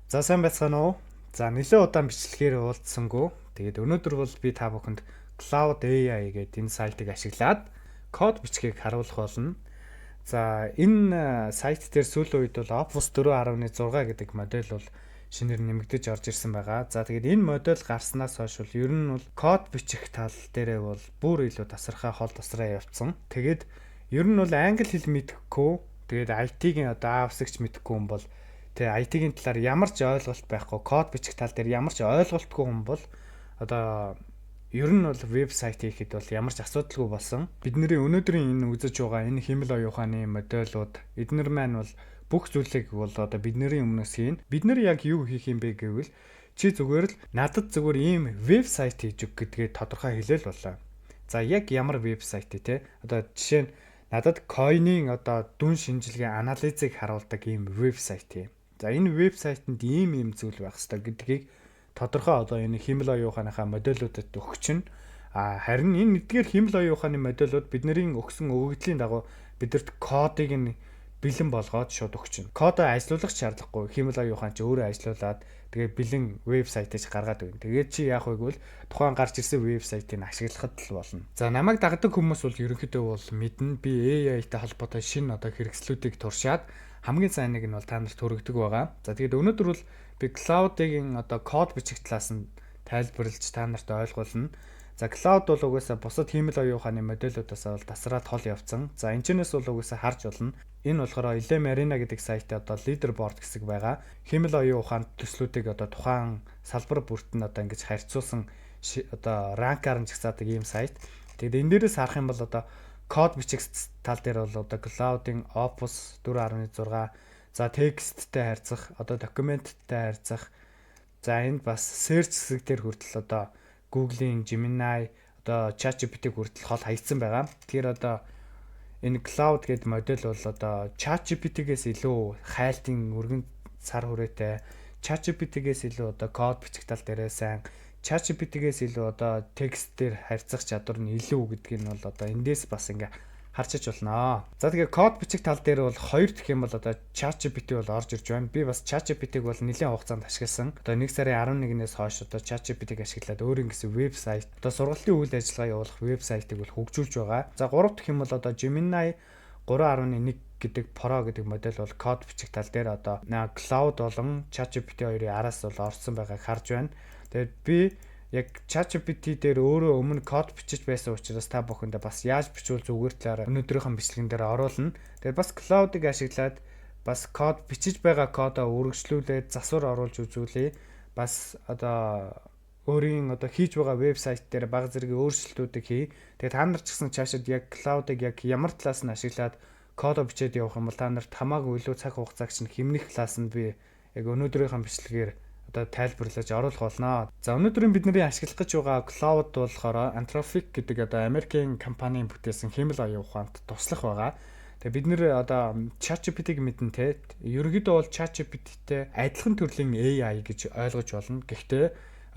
За сайн байцгаана уу? За нэлээд удаан бичлэгээр уулзсангүй. Тэгээд өнөөдөр бол би та бүхэнд Cloud AI гэдэг энэ сайтыг ашиглаад код бичгийг харуулах болно. За энэ сайт дээр сүүлийн үед бол Opus 4.6 гэдэг модель бол шинээр нэмэгдэж орж ирсэн байгаа. За тэгээд энэ модель гарснаас хойш бол ер нь бол код бичих тал дээрээ бол бүр илүү тасархай хол тасраа явцсан. Тэгээд ер нь бол англи хэл мэдэхгүй, тэгээд IT-ийн одоо авсагч мэдэхгүй юм бол тэгээ IT-ийн талаар ямар ч ойлголт байхгүй, код бичих тал дээр ямар ч ойлголтгүй хүн бол одоо ер нь бол вебсайт хийхэд бол ямар ч асуудалгүй болсон. Бидний өнөөдрийн энэ үзэж байгаа энэ хэмэл оюуханы модельууд эднэр маань бол бүх зүйлийг бол одоо бидний өмнөөс хийн. Бид нар яг юу хийх юм бэ гэвэл чи зүгээр л надад зүгээр ийм вебсайт хийж өг гэдгээ тодорхой хэлээл болоо. За яг ямар вебсайт те одоо жишээ нь надад койнын одоо дүн шинжилгээ анализыг харуулдаг ийм вебсайт юм. За энэ вебсайтанд ийм зүйл байх хэрэгтэй гэдгийг тодорхой одоо энэ хэмэл оюуханыхаа модельүүдэд өгч чинь харин энэ эдгээр хэмэл оюуханы модельүүд бидний өгсөн өгөгдлийн дагуу бидэрт кодыг нь бэлэн болгоод шууд өгч чинь. Кодоо ажилуулах шаардлагагүй. Хэмэл оюухан ч өөрөө ажилуулад тэгээ бэлэн вебсайтыг гаргаад өгнө. Тэгээд чи яах вэ гэвэл тухайн гарч ирсэн вебсайтыг ашиглахад л болно. За намайг дагдаг хүмүүс бол ерөнхийдөө бол мэднэ. Би AI-тай холбоотой шинэ одоо хэрэгслүүдийг туршаад хамгийн сайныг нь бол та нарт хүргэдэг байгаа. За тэгээд өнөөдөр бол би Cloud-ийн одоо код бичих талаас нь тайлбарлаж та нарт ойлгуулна. За Cloud бол угаасаа бусад хэмэл оюуханы модельүүдээс бол тасраад хол явцсан. За энэчнээс бол угаасаа харж болно. Энэ болохоор Elem Arena гэдэг сайтад одоо leaderboard хэсэг байгаа. Хэмэл оюухаанд төслүүдийг одоо тухайн салбар бүрт нь одоо ингэж харьцуулсан одоо ранкаар нь жагсаадаг ийм сайт. Тэгээд энэ дээрээс харах юм бол одоо код бичих тал дээр бол одоо Cloud-ийн Opus 4.6, за тексттэй харьцах, одоо документтай харьцах. За энд бас search хэсэг дээр хүртэл одоо Google-ийн Gemini, одоо ChatGPT хүртэл хол хаягдсан байгаа. Тэгэхээр одоо энэ Cloud гэдэг модель бол одоо ChatGPT-гээс илүү хайлтын өргөн сар хүрээтэй, ChatGPT-гээс илүү одоо код бичих тал дээрээ сайн, ChatGPT-гээс илүү одоо текст дээр харьцах чадвар нь илүү гэдгийг нь бол одоо эндээс бас ингээ харчиж болно. За тэгээ код бичих тал дээр бол хоёр дэх юм бол одоо ChatGPT бол орж ирж байна. Би бас ChatGPT-г бол нэлээд хугацаанд ашигласан. Одоо 1 сарын 11-ээс хойш одоо ChatGPT-г ашиглаад өөрийн гэсэн вебсайт, одоо сургалтын үйл ажиллагаа явуулах вебсайтыг бол хөгжүүлж байгаа. За 3 дахь юм бол одоо Gemini 3.1 гэдэг Pro гэдэг модель бол код бичих тал дээр одоо Cloud болон ChatGPT хоёрын араас бол орсон байгааг харж байна. Тэгээд би яг ChatGPT дээр өөрөө өмнө код бичиж байсан учраас та бүхэндээ бас яаж бичвэл зүгээр талаар өнөөдрийнхэн бичлэгэн дээр оруулна. Тэгээд бас Cloud-ыг ашиглаад бас код бичиж байгаа кодоо үргэлжлүүлээд засвар оруулж үзүүлээ. Бас одоо өөрийн одоо хийж байгаа вебсайт дээр баг зэрэг өөрчлөлтүүдийг хий. Тэгээд та нар ч гэсэн цаашид яг Cloud-ыг яг ямар талаас нь ашиглаад кодо бичээд явах юм бол та нарт хамаагүй илүү цаг хугацааг чинь хэмнэх талаас нь би яг өнөөдрийнхэн бичлэгээр одоо тайлбарлаж оруулах болно. За өнөөдрийн бидний ашиглах гэж байгаа Cloud болохоор Anthropic гэдэг одоо Америкийн компанийн бүтээсэн хэмэл оюуханд туслах байгаа. Тэгээ бид нэр одоо ChatGPT-г мэдэн те ерөнхийдөө бол ChatGPT-тэй адилхан төрлийн AI гэж ойлгож болно. Гэхдээ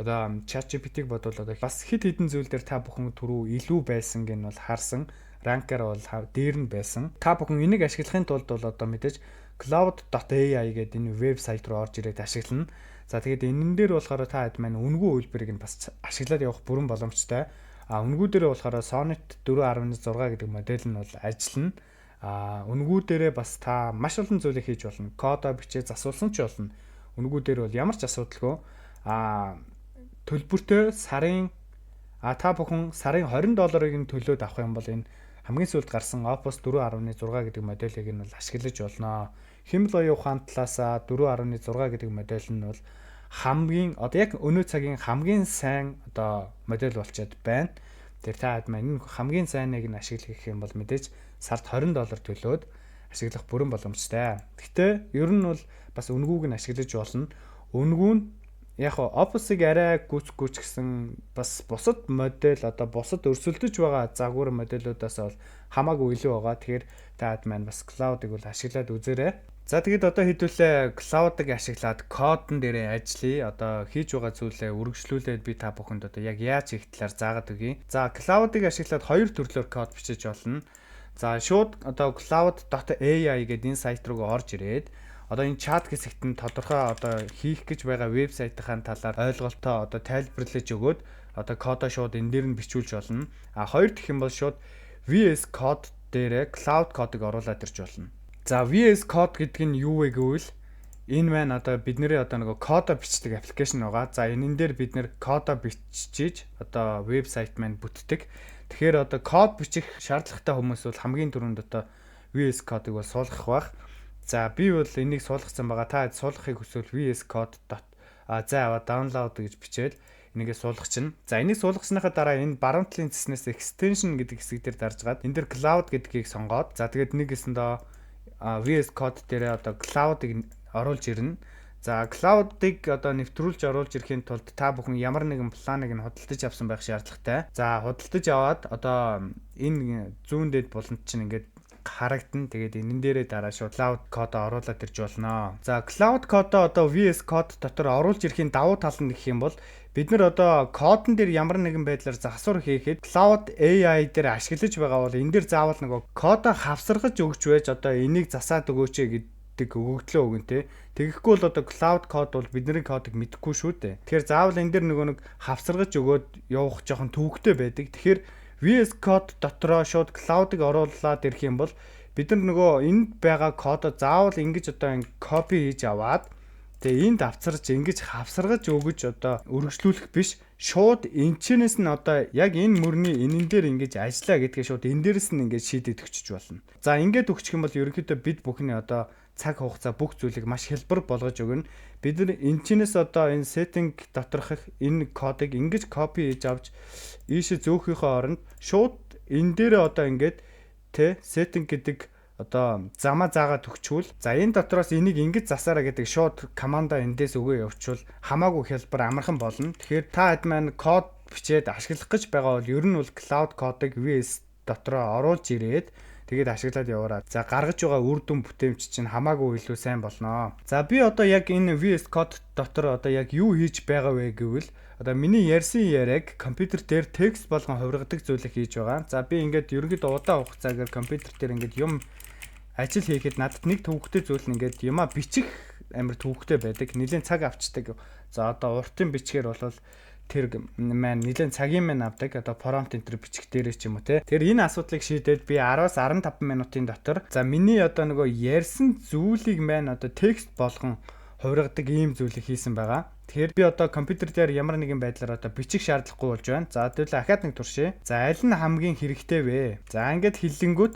одоо ChatGPT-г бодвол одоо бас хэд хэдэн зүйл дээр та бүхэн түрүү илүү байсан гэн бол харсан. Ранкаар бол дээр нь байсан. Та бүхэн энийг ашиглахын тулд бол одоо мэдээж cloud.ai гэдэг энэ вебсайт руу орж ирээд ашиглана. За тэгээд энэ дээр болохоор та хэд маань үнэгүй үйлбэрийг нь бас ашиглаад явах бүрэн боломжтой. Үнэгүй дээр болохоор Sonnet 4.6 гэдэг модель нь бол ажиллана. Үнэгүй дээрээ бас та маш олон зүйлийг хийж болно. Кодоо бичиж засуулсан ч болно. Үнэгүй дээр бол ямар ч асуудалгүй. Төлбөртөө сарын та бүхэн сарын $20-ыг нь төлөөд авах юм бол энэ хамгийн сүүлд гарсан Opus 4.6 гэдэг модельийг нь бол ашиглаж болно. Хэмэл оюухаан талаасаа 4.6 гэдэг модель нь бол хамгийн одоо яг өнөө цагийн хамгийн сайн одоо модель болчиход байна. Тэр та хэд маань энэ хамгийн сайныг нь ашиглах гэх юм бол мэдээж сард $20 төлөөд ашиглах бүрэн боломжтой. Гэхдээ ер нь бол бас үнгүүг нь ашиглаж болно. Үнгүү нь яг Opus-ыг арай гүч гэсэн бас бусад модель одоо бусад өрсөлдөж байгаа загвар моделлуудаас бол хамаагүй илүү байгаа. Тэгэхээр та хэд маань бас Cloud-ыг бол ашиглаад үзээрэй. За тэгээд одоо хэдүүлээ Cloud-ыг ашиглаад кодн дээрээ ажиллая. Одоо хийж байгаа зүйлээ үргэлжлүүлээд би та бүхэнд одоо яг яаж хийх талаар заагаад өгье. За Cloud-ыг ашиглаад хоёр төрлөөр код бичиж болно. За шууд одоо cloud.ai гэдэг энэ сайт руу орж ирээд одоо энэ чат хэсэгт нь тодорхой одоо хийх гэж байгаа вебсайтын талаар ойлголтоо одоо тайлбарлаж өгөөд одоо кодоо шууд энэ дээр нь бичүүлж болно. Хоёр дахь юм бол шууд VS Code дээрээ Cloud Code-ыг оруулаад ирж болно. За VS Code гэдэг нь юу вэ гэвэл энэ маань одоо бидний одоо нөгөө кодо бичдэг аппликейшн байгаа. За энэ дээр бид нэр кодо бичиж одоо вебсайт маань бүтдэг. Тэгэхээр одоо код бичих шаардлагатай хүмүүс бол хамгийн түрүүнд одоо VS Code-ыг бол суулгах байх. За би бол энийг суулгацсан байгаа. Та суулгахыг хүсвэл VS Code. За аваа download гэж бичээд энийгээ суулгах чинь. За энийг суулгасныхаа дараа энэ баруун талын цэснээс extension гэдэг хэсэг дээр дарж гаад энэ дээр cloud гэдгийг сонгоод за тэгээд нэг гэсэндээ VS Code дээрээ одоо cloud-ыг оруулж ирнэ. За cloud-ыг одоо нэвтрүүлж оруулж ирэхийн тулд та бүхэн ямар нэгэн планыг нь худалдаж авсан байх шаардлагатай. За худалдаж аваад одоо энэ зүүн дээд буланд чинь ингээд харагдана. Тэгээд энэ дээрээ дараа шууд cloud code оруулаад ирж болно. За cloud code одоо VS Code дотор оруулж ирэхийн давуу тал нь гэх юм бол бид нар одоо кодн дээр ямар нэгэн байдлаар засвар хийхэд Cloud AI дээр ашиглаж байгаа бол энэ дээр заавал нөгөө кодоо хавсаргаж өгч байж одоо энийг засаад өгөөч гэдэг өгөгдлөө өгөн тэ. Тэгэхгүй бол одоо Cloud Code бол бидний кодыг мэдэхгүй шүү дээ. Тэгэхээр заавал энэ дээр нөгөө нэг хавсаргаж өгөөд явах жоохон төвөгтэй байдаг. Тэгэхээр VS Code дотроо шууд Cloud-ыг оруулаад ирэх юм бол бид нар нөгөө энд байгаа кодоо заавал ингэж одоо копи хийж аваад тэгээ энд авцарч ингэж хавсаргаж өгөж одоо өргөжлүүлэх биш шууд энэчнээс нь одоо яг энэ мөрний энэн дээр ингэж ажиллаа гэдгээ шууд энэ дээрээс нь ингэж шийдэж өгчөж болно. За ингэж өгчих юм бол ерөнхийдөө бид бүхний одоо цаг хугацаа бүх зүйлийг маш хялбар болгож өгнө. Бид нар энэчнээс одоо энэ setting доторх энэ кодыг ингэж копи хийж авч ийшээ зөөхийнхөө оронд шууд энэ дээрээ одоо ингэж setting гэдэг одоо замаа заагаад өгчүүл. За энэ дотроос энийг ингэж засаараа гэдэг шууд командаа эндээс өгөө явуучвал хамаагүй хялбар амархан болно. Тэгэхээр та хэд маань код бичээд ашиглах гэж байгаа бол ер нь бол Cloud Code-ыг VS дотроо оруулж ирээд тэгээд ашиглаад яваарай. За гаргаж байгаа үр дүн бүтээмж чинь хамаагүй илүү сайн болно. За би одоо яг энэ VS Code дотор одоо яг юу хийж байгаа вэ гэвэл одоо миний ярьсан яриаг компьютер дээр текст болгон хувиргадаг зүйлийг хийж байгаа. За би ингээд ерөнхийдөө удаан хугацаагаар компьютер дээр ингээд юм ажил хийхэд надад нэг төвөгтэй зүйл нь ингээд юмаа бичих амар төвөгтэй байдаг. Нилээн цаг авчдаг. За одоо уртын бичгээр бол тэр маань нилээн цагийн маань авдаг. Одоо prompt enter бичих дээрээ ч юм уу те. Тэр энэ асуудлыг шийдээд би 10-аас 15 минутын дотор за миний одоо нөгөө ярьсан зүйлийг маань одоо текст болгон хувиргадаг ийм зүйлийг хийсэн байгаа. Тэгэхээр би одоо компьютер дээр ямар нэгэн байдлаар одоо бичих шаардлагагүй болж байна. За тэгвэл ахаад нэг туршия. За аль нь хамгийн хэрэгтэй вэ? За ингээд хэллэнгүүт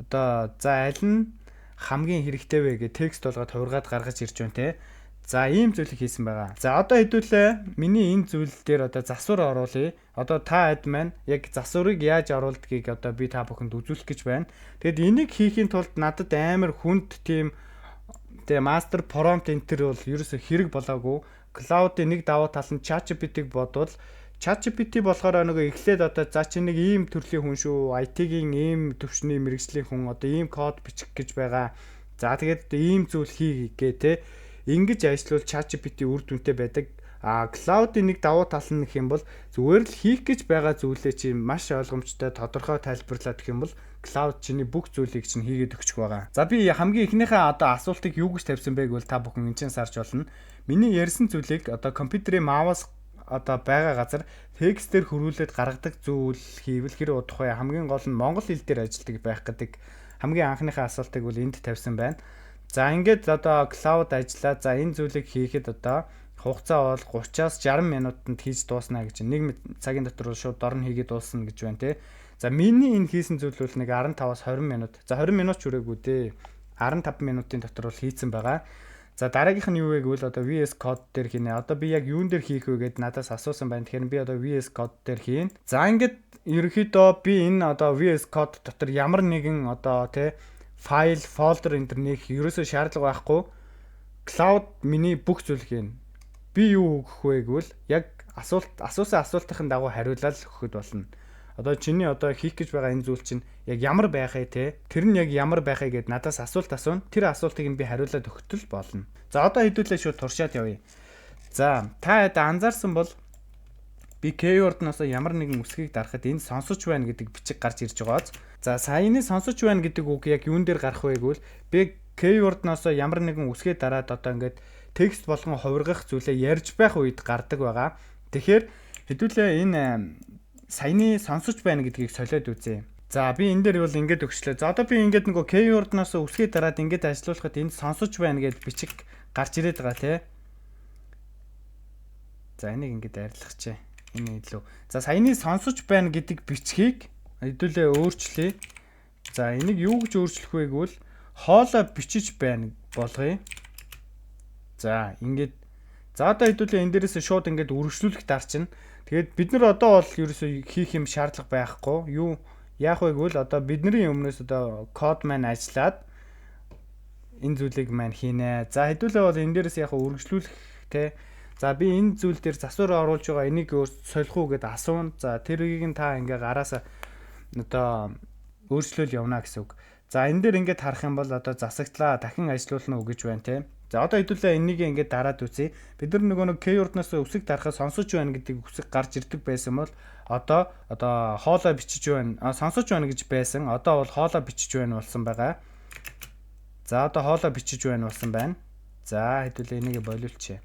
одоо за аль нь хамгийн хэрэгтэй вэ гэж текст болгоод хувиргаад гаргаж ирж байна те. За ийм зүйлийг хийсэн байгаа. За одоо хэдүүлээ миний энэ зүйл дээр одоо засвар оруулъя. Одоо та хэд маань яг засварыг яаж оруулдгийг одоо би та бүхэнд үзүүлэх гэж байна. Тэгэд энийг хийхийн тулд надад амар хүнд тийм тэгээ master prompt enter бол ерөөсө хэрэг болоогүй. Cloud-ийн нэг давуу тал нь ChatGPT-г бодвол ChatGPT болохоор нөгөө эхлээд одоо за чи нэг ийм төрлийн хүн шүү. IT-гийн ийм төвшний мэрэгжлийн хүн одоо ийм код бичих гэж байгаа. За тэгээд ийм зүйл хий гээ те. Ингэж ажиллавал ChatGPT үр дүнтэй байдаг. Cloud-ийн нэг давуу тал нь гэх юм бол зүгээр л хийх гэж байгаа зүйлээ чи маш ойлгомжтой тодорхой тайлбарлаад гэх юм бол Cloud чиний бүх зүйлийг чинь хийгээд өгчих байгаа. За би хамгийн эхнийхээ одоо асуултыг юу гэж тавьсан бэ гэвэл та бүхэн энэ чинь сарж болно. Миний ярьсан зүйлийг одоо компьютерийн маус одоо байгаа газар текстээр хөрвүүлээд гаргадаг зүйл хийвэл хэр удах вэ? Хамгийн гол нь монгол хэл дээр ажилладаг байх гэдэг хамгийн анхныхаа асуултыг бол энд тавьсан байна. За ингээд одоо Cloud ажиллаа. За энэ зүйлийг хийхэд одоо хугацаа бол 30-аас 60 минутанд хийж дуусна гэж. Нэг цагийн дотор шууд дорн хийгээд дуусна гэж байна те. За миний энэ хийсэн зүйл бол нэг 15-аас 20 минут. За 20 минут ч хүрээгүй дээ. 15 минутын дотор бол хийцэн байгаа. За дараагийнх нь юу вэ гэвэл одоо VS Code дээр хийнэ. Одоо би яг юун дээр хийх вэ гэд надаас асуусан байна. Тэгэхээр би одоо VS Code дээр хийн. За ингээд ерөнхийдөө би энэ одоо VS Code дотор ямар нэгэн одоо те файл, folder интернет ерөөсөө шаардлага байхгүй. Cloud миний бүх зүйл хийн. Би юу өгөх вэ гэвэл яг асуусан асуултын дагуу хариулаад өгөхөд болно. Одоо чиний одоо хийх гэж байгаа энэ зүйл чинь яг ямар байх вэ те? Тэр нь яг ямар байх вэ гэд надаас асуулт асууна. Тэр асуултыг нь би хариулаад өгтөл болно. За одоо хэдүүлээ шууд туршаад явъя. За та хэд анзаарсан бол би keyword-ноос ямар нэгэн үсгийг дарахад энэ сонсож байна гэдэг бичиг гарч ирж байгааз. За саяны сонсож байна гэдэг үг яг юун дээр гарах вэ гэвэл би keyword-ноос ямар нэгэн үсгээ дараад одоо ингээд текст болгон хувиргах зүйлээ ярьж байх үед гардаг байгаа. Тэгэхээр хэдүүлээ энэ саяны сонсож байна гэдгийг солиод үзье. За би энэ дээр бол ингээд өгчлээ. За одоо би ингээд нөгөө keyword-ноос үсгээ дараад ингээд ажиллуулахад энд сонсож байна гэд бичиг гарч ирээд байгаа тий. За энийг ингээд арилгахчээ. Энэ илүү. За саяны сонсож байна гэдэг бичгийг хэдүүлээ өөрчлөе. За энийг юу гэж өөрчлөх вэ гэвэл хоолой бичиж байна болгоё. За ингээд за одоо хэдүүлээ энэ дээрээс шууд ингээд үргэлжлүүлэх дарчна. Тэгээд бид нар одоо бол ерөөсөө хийх юм шаардлага байхгүй. Юу яах вэ гэвэл одоо бидний өмнөөс одоо код маань ажиллаад энэ зүйлийг маань хийнэ. За хэдүүлээ бол энэ дээрээс яг үргэлжлүүлэх те. За би энэ зүйл дээр засвар оруулж байгаа энийг солих уу гэд асуун. За тэрийг нь та ингээ гараасаа одоо өөрчлөл явна гэсэн үг. За энэ дээр ингээд харах юм бол одоо засагтлаа дахин ажилуулна уу гэж байна те. За одоо хэдүүлээ энийг ингээд дараад үзье. Бид нар нөгөө нэг keyword-ноос үсэг дарахад сонсож байна гэдэг үсэг гарч ирдэг байсан бол одоо хоолой бичиж байна. Сонсож байна гэж байсан. Одоо бол хоолой бичиж байна болсон байгаа. За одоо хоолой бичиж байна болсон байна. За хэдүүлээ энийг болиулчихъя.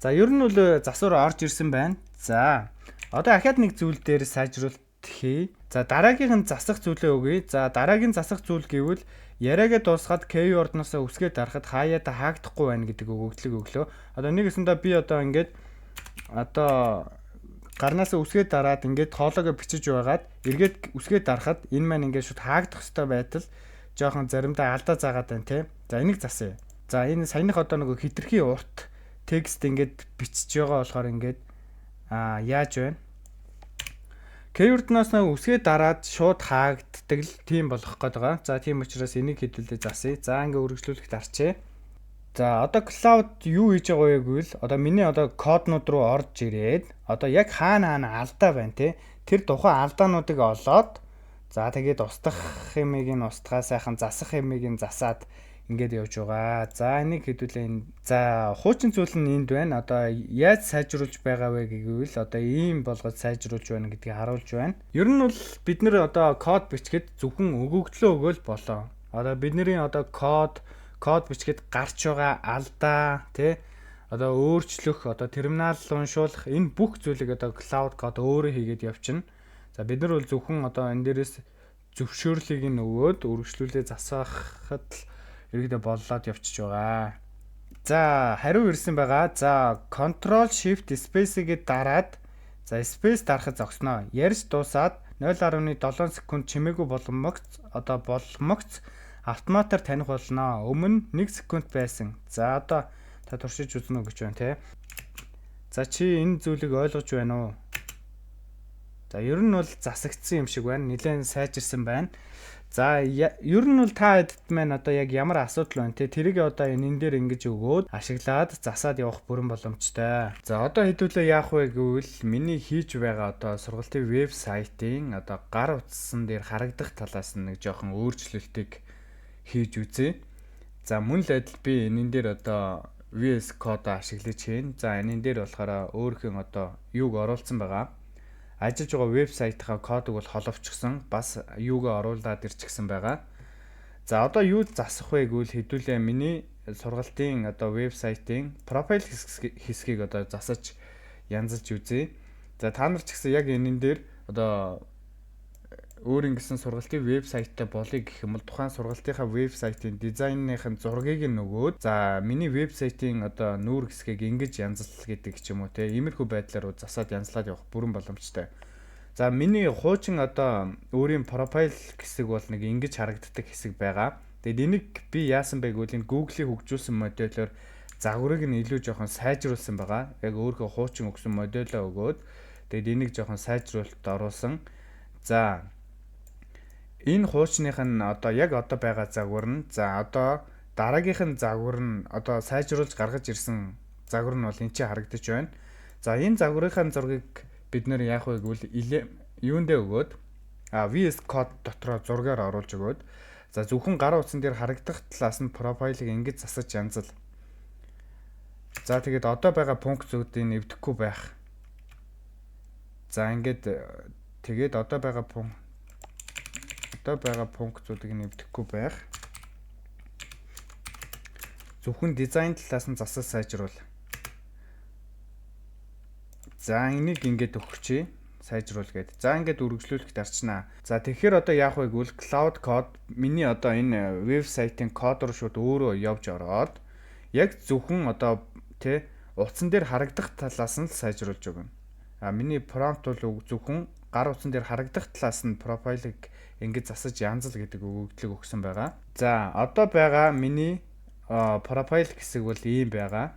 За ер нь бол засвар орж ирсэн байна. За одоо ахаад нэг зүйл дээр сайжруулалт хий. За дараагийнх нь засах зүйлээ өгье. За дараагийн засах зүйл гэвэл яриагаа дуусгаад keyword-ноос үсгээ дарахад хаяада хаагдахгүй байна гэдэг өгөгдлөг өглөө. Одоо нэгэсэндээ би одоо ингээд одоо гарнаас үсгээ дараад ингээд хоолойгоо бичиж байгаад эргээд үсгээ дарахад энэ маань ингээд шууд хаагдах хэвээр байтал жоохон заримдаа алдаа заагаад байна те. За энийг засъя. За энэ саяных одоо нөгөө хитрхи урт текст ингээд бичиж байгаа болохоор ингээд яаж байна? Keyword-ноос үсгээ дараад шууд хаагддаг л тийм болох гээд байгаа. За тийм учраас энийг хэдүүлээ засъя. За ингээ үргэлжлүүлэх дарчээ. За одоо cloud юу хийж байгаа вэ гэвэл одоо миний одоо коднууд руу орж ирээд одоо яг хаана алдаа байна те. Тэр тухайн алдаануудыг олоод за тэгээд устгах хэмээг нь устгаа сайхан засах хэмээг нь засаад ингээд явж байгаа. За энийг хэдүүлээ энэ. За хуучин зүйл нь энд байна. Одоо яаж сайжруулж байгаа вэ гэвэл одоо ийм болгоод сайжруулж байна гэдгийг харуулж байна. Ер нь бол бид нэр одоо код бичгээд зөвхөн өгөгдлөө өгөөл болоо. Одоо бидний одоо код бичгээд гарч байгаа алдаа тий одоо өөрчлөх одоо терминал уншуулах энэ бүх зүйлийг одоо cloud код өөрөө хийгээд явчихна. За бид нар бол зөвхөн одоо энэ дээрээс зөвшөөрлийг нь өгөөд үргэлжлүүлээ засахад иргэдэ боллоод явчихж байгаа. За хариу ирсэн байгаа. За Ctrl Shift Space-ийг дараад за Space дарахад зогсноо. Ярьж дуусаад 0.7 секунд чимээгүй боломогц автоматар таних болно. Өмнө 1 секунд байсан. За одоо та туршиж үзнэ үү гэж байна те. За чи энэ зүйлийг ойлгож байна уу? За ер нь бол засагдсан юм шиг байна. Нилээн сайжирсан байна. За ер нь бол та хэдд маань одоо яг ямар асуудал байна те тэрийг одоо энэ дээр ингэж өгөөд ашиглаад засаад явах бүрэн боломжтой. За одоо хэдүүлээ яах вэ гэвэл миний хийж байгаа одоо сургалтын вебсайтын одоо гар утсан дээр харагдах талаас нь нэг жоохон өөрчлөлтийг хийж үзье. За мөн л адил би энэ дээр одоо VS Code ашиглаж байна. За энэ дээр болохоор өөрхөн одоо юуг оруулсан байгаа. Ажиллаж байгаа вебсайтынхаа кодыг бол холовчсон бас юугаа оруулаад ирчихсэн байгаа. За одоо юу засах вэ гэвэл хэдүүлээ миний сургалтын одоо вебсайтын профайл хэсгийг одоо засаж янзалж үзье. За та нар ч гэсэн яг энэ дээр одоо өөр ингэсэн сургалтын вебсайттай болъё гэх юм бол тухайн сургалтынхаа вебсайтын дизайныхын зургийг нь нөгөөд за миний вебсайтын одоо нүүр хэсгийг ингэж янзал гэдэг ч юм уу те иймэрхүү байдлаар засаад янзлаад явах бүрэн боломжтой. За миний хуучин одоо өөрийн профайл хэсэг бол нэг ингэж харагддаг хэсэг байгаа. Тэгэд энийг би яасан бэ гэвэл энэ Google-ийн хөгжүүлсэн модельээр загварыг нь илүү жоохон сайжруулсан байгаа. Яг өөрийнхөө хуучин өгсөн модельөө өгөөд тэгэд энийг жоохон сайжруулалт оруулсан. За энэ хуучных нь одоо яг одоо байгаа загвар нь за одоо дараагийнх нь загвар нь одоо сайжруулж гаргаж ирсэн загвар нь бол энэ ч харагдаж байна. За энэ загварынхаа зургийг бид нэр яах вэ гэвэл юундээ өгөөд VS Code дотроо зургаар оруулж өгөөд за зөвхөн гар утсан дээр харагдах талаас нь профайлыг ингэж засаж янзал. За тэгээд одоо байгаа функцүүдийг нэвдэхгүй байх. За ингээд тэгээд одоо байгаа функцүүдийг нэвдэхгүй байх. Зөвхөн дизайн талаас нь засал сайжруул. За энийг ингээд өгчээ. Сайжруул гээд. За ингээд үргэлжлүүлэх дарчнаа. За тэгэхээр одоо яах вэ гэвэл cloud code миний одоо энэ вебсайтын код руу шууд өөрөө явж ороод яг зөвхөн одоо утсан дээр харагдах талаас нь сайжруулж өгнө. Миний prompt бол зөвхөн гар утсан дээр харагдах талаас нь профайлыг ингэж засаж янзал гэдэг өгөгдлөг өгсөн байгаа. За одоо байгаа миний профайл хэсэг бол ийм байгаа.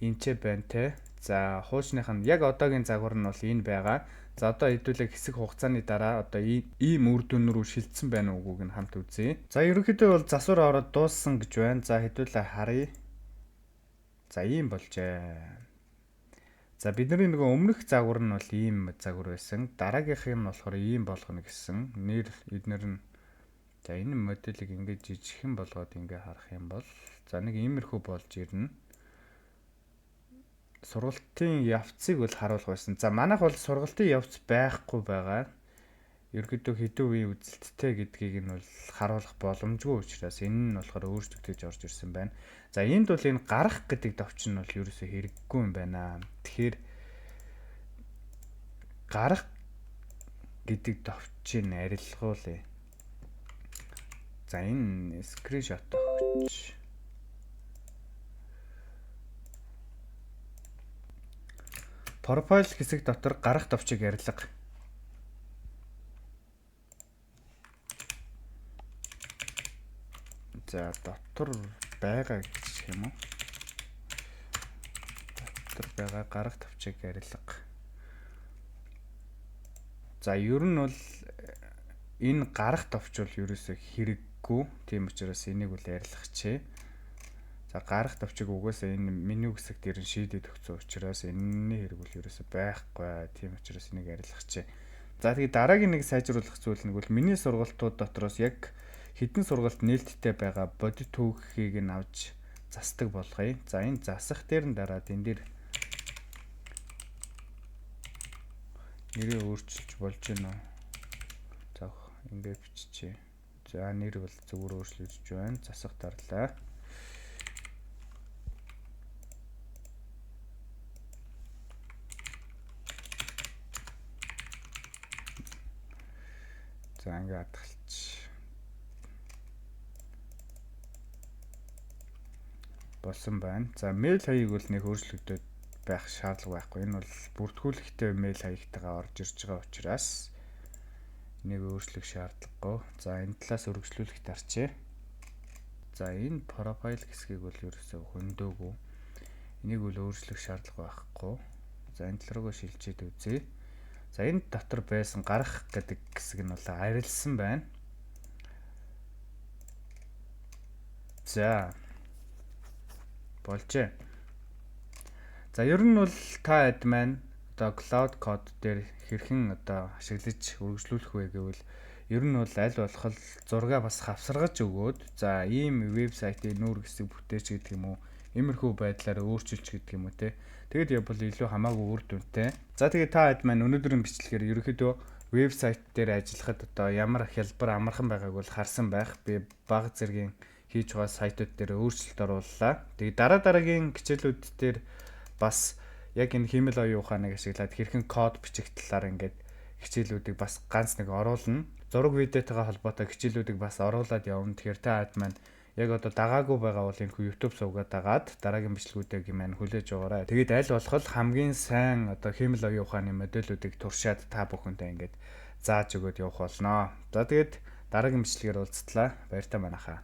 Энчээ байна те. За хуучных нь яг одоогийн загвар нь бол энэ байгаа. За одоо хэдүүлээ хэсэг хугацааны дараа одоо ийм үр дүн рүү шилжсэн байна уугүйг нь хамт үзье. За ерөнхийдөө бол засвар ороод дууссан гэж байна. За хэдүүлээ харъя. За ийм болжээ. За бидний нөгөө өмнөх загвар нь бол ийм загвар байсан. Дараагийнх нь болохоор ийм болгоно гэсэн. Эднэр нь за энэ моделийг ингээд жижигхэн болгоод ингээд харах юм бол за нэг иймэрхүү болж ирнэ. Сургалтын явцыг бол харуулах байсан. За манайх бол сургалтын явц байхгүй байгаа. Ерөнхийдөө хэдэн үеийн үзэлттэй гэдгийг нь бол харуулах боломжгүй учраас энэ нь болохоор өөрчлөгдөж орж ирсэн байна. За энд бол энэ гарах гэдэг товч нь бол ерөөсөө хэрэггүй юм байна. Тэгэхээр гарах гэдэг товчийг арилгуулъя. За энэ скриншот өгч. Профайл хэсэг дотор гарах товчийг арилга. За дотор байгаа гэж юм уу? Дотор байгаа гарах товчийг арилга. За ер нь бол энэ гарах товч бол ерөөсөө хэрэггүй. Тийм учраас энийг бол арилгахчээ. За гарах товчийг угаасаа энэ меню хэсэг дээр нь шийдээд өгсөн учраас энэний хэрэг бол ерөөсөө байхгүй. Тийм учраас энийг арилгахчээ. За тэгээд дараагийн нэг сайжруулах зүйл нь бол миний сургалтууд дотроос яг хэдэн сургалт нээлттэй байгаа бодит түүхийг нь авч засдаг болгоё. За энэ засах дээр нь дараад энэ дээр нэрээ өөрчилж болж байна уу? За ингээд биччихье. За нэр бол зөвхөн өөрчлөгдөж байна. Засах дарлаа. За ингээд хадгалж болсон байна. За мэйл хаяг бол нэг өөрчлөгдөж байх шаардлага байхгүй. Энэ бол бүртгүүлэхтэй мэйл хаягтайгаа орж ирж байгаа учраас нэг өөрчлөх шаардлагагүй. За энэ талаас үргэлжлүүлэх дарчээ. За энэ профайл хэсгийг бол ерөөсөө хөндөөгүй. Энийг бол өөрчлөх шаардлага байхгүй. За энэ тал руугаа шилжээд үзье. За энэ дотор байсан гарах гэдэг хэсэг нь бол арилсан байна. За болжээ. За ер нь бол та хэд маань одоо cloud code дээр хэрхэн одоо ашиглаж үргэлжлүүлэх вэ гэвэл ер нь бол аль болох зургаа бас хавсаргаж өгөөд за ийм вебсайтын нүүр хэсэг бүтээч гэдэг юм уу иймэрхүү байдлаар өөрчилж гэдэг юм уу те. Тэгэд явбал илүү хамаагүй үр дүнтэй. За тэгээд та хэд маань өнөөдрийн бичлэгээр ерөөхдөө вебсайт дээр ажиллахад одоо ямар хялбар амархан байгааг бол харсан байх. Би бага зэргийн хийж байгаа сайтууд дээр өөрчлөлт орууллаа. Тэгээд дараагийн хичээлүүд дээр бас яг энэ хиймэл оюун ухааныг ашиглаад хэрхэн код бичих талаар ингээд хичээлүүдийг бас ганц нэг оруулна. Зураг видеотойгоо холбоотой хичээлүүдийг бас оруулаад явна. Тэгэхээр та хэд маань яг одоо дагаагүй байгаа бол энэ YouTube сувгаад дагаад дараагийн бичлэгүүдийг маань хүлээж аваарай. Тэгээд аль болох хамгийн сайн одоо хиймэл оюун ухааны модулүүдийг туршаад та бүхэндээ ингээд зааж өгөөд явах болно. За тэгээд дараагийн бичлэгээр уулзтлаа. Баяртай манайхаа.